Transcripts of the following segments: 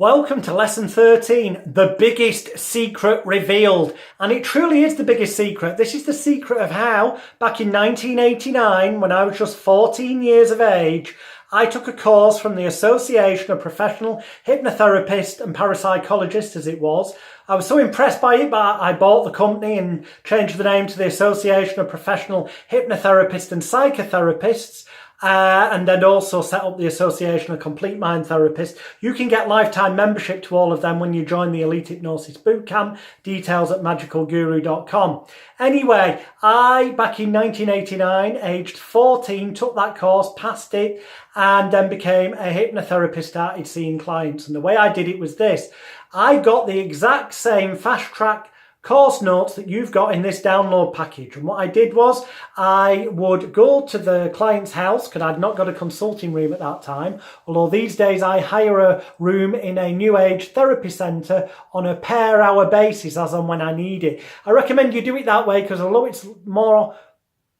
Welcome to lesson 13, the biggest secret revealed. And it truly is the biggest secret. This is the secret of how, back in 1989, when I was just 14 years of age, I took a course from the Association of Professional Hypnotherapists and Parapsychologists, as it was. I was so impressed by it, but I bought the company and changed the name to the Association of Professional Hypnotherapists and Psychotherapists. And then also set up the Association of Complete Mind Therapists. You can get lifetime membership to all of them when you join the Elite Hypnosis Bootcamp. Details at magicalguru.com. Anyway, I, back in 1989, aged 14, took that course, passed it, and then became a hypnotherapist, started seeing clients. And the way I did it was this. I got the exact same fast track course notes that you've got in this download package. And what I did was I would go to the client's house, because I'd not got a consulting room at that time, although these days I hire a room in a new age therapy centre on a per hour basis as and when I need it. I recommend you do it that way because although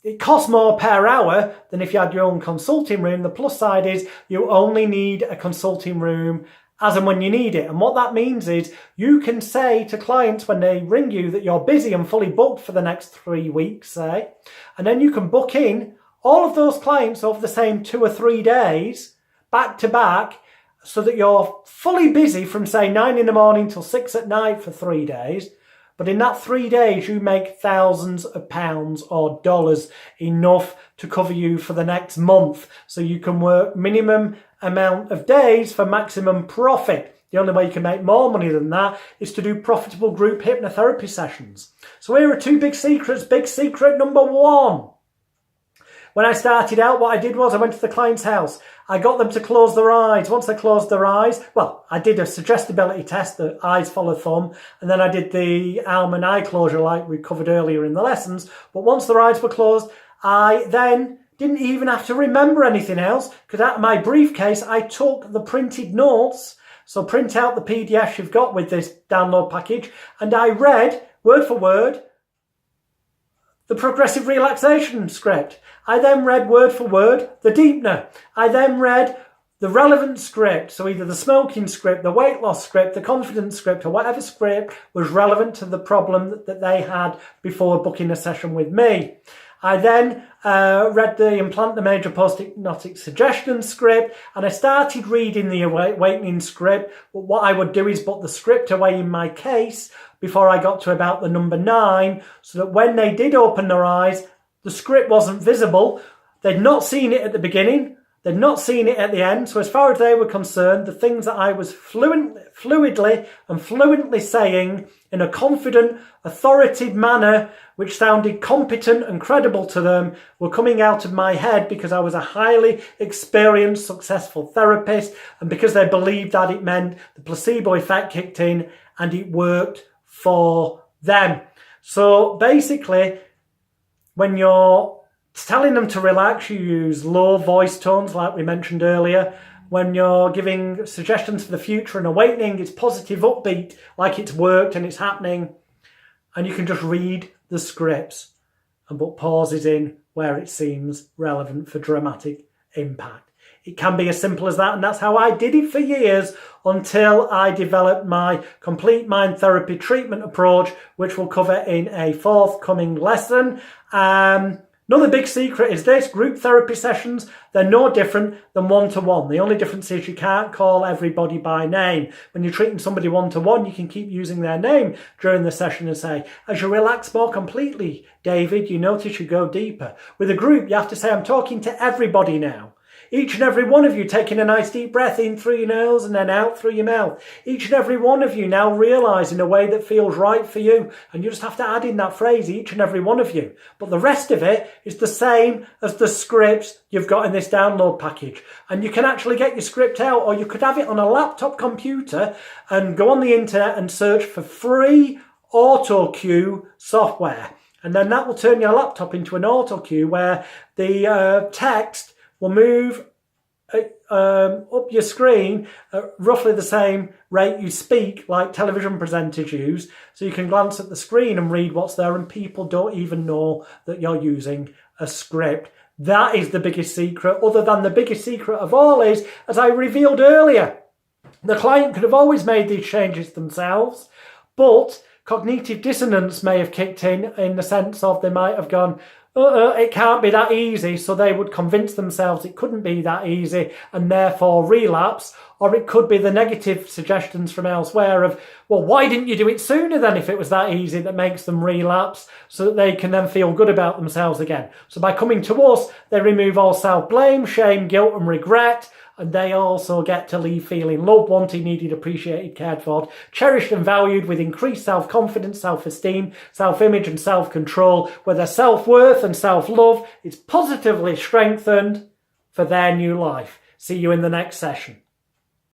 it costs more per hour than if you had your own consulting room, the plus side is you only need a consulting room as and when you need it. And what that means is you can say to clients when they ring you that you're busy and fully booked for the next 3 weeks, say, and then you can book in all of those clients over the same 2 or 3 days, back to back, so that you're fully busy from, say, 9 in the morning till 6 at night for 3 days. But in that 3 days, you make thousands of pounds or dollars, enough to cover you for the next month. So you can work minimum amount of days for maximum profit. The only way you can make more money than that is to do profitable group hypnotherapy sessions. So here are 2 big secrets. Big secret number 1. When I started out, what I did was I went to the client's house. I got them to close their eyes. Once they closed their eyes, well, I did a suggestibility test, the eyes follow thumb, and then I did the arm and eye closure like we covered earlier in the lessons. But once their eyes were closed, I then didn't even have to remember anything else, because out of my briefcase, I took the printed notes. So print out the PDF you've got with this download package, and I read, word for word, the progressive relaxation script. I then read word for word the deepener. I then read the relevant script, so either the smoking script, the weight loss script, the confidence script, or whatever script was relevant to the problem that they had before booking a session with me. I then read the Implant the Major Post-Hypnotic Suggestion script, and I started reading the Awakening script. But what I would do is put the script away in my case before I got to about the number 9, so that when they did open their eyes, the script wasn't visible. They'd not seen it at the beginning. They'd not seen it at the end. So as far as they were concerned, the things that I was fluidly and fluently saying in a confident, authoritative manner, which sounded competent and credible to them, were coming out of my head because I was a highly experienced, successful therapist, and because they believed that it meant the placebo effect kicked in and it worked for them. So basically, when you're telling them to relax, you use low voice tones like we mentioned earlier. When you're giving suggestions for the future and awakening, it's positive, upbeat, like it's worked and it's happening. And you can just read the scripts and put pauses in where it seems relevant for dramatic impact. It can be as simple as that, and that's how I did it for years until I developed my complete mind therapy treatment approach, which we'll cover in a forthcoming lesson. Another big secret is this: group therapy sessions, they're no different than one-to-one. The only difference is you can't call everybody by name. When you're treating somebody one-to-one, you can keep using their name during the session and say, as you relax more completely, David, you notice you go deeper. With a group, you have to say, I'm talking to everybody now. Each and every one of you taking a nice deep breath in through your nose and then out through your mouth. Each and every one of you now realising in a way that feels right for you. And you just have to add in that phrase, each and every one of you. But the rest of it is the same as the scripts you've got in this download package. And you can actually get your script out, or you could have it on a laptop computer and go on the internet and search for free auto cue software. And then that will turn your laptop into an auto cue where the text will move up your screen at roughly the same rate you speak, like television presenters use. So you can glance at the screen and read what's there, and people don't even know that you're using a script. That is the biggest secret, other than the biggest secret of all is, as I revealed earlier, The client could have always made these changes themselves, but cognitive dissonance may have kicked in the sense of they might have gone, it can't be that easy, so they would convince themselves it couldn't be that easy and therefore relapse. Or it could be the negative suggestions from elsewhere of, well, why didn't you do it sooner then if it was that easy, that makes them relapse so that they can then feel good about themselves again. So by coming to us, they remove all self-blame, shame, guilt and regret, and they also get to leave feeling loved, wanted, needed, appreciated, cared for, cherished and valued with increased self-confidence, self-esteem, self-image and self-control, where their self-worth and self-love is positively strengthened for their new life. See you in the next session.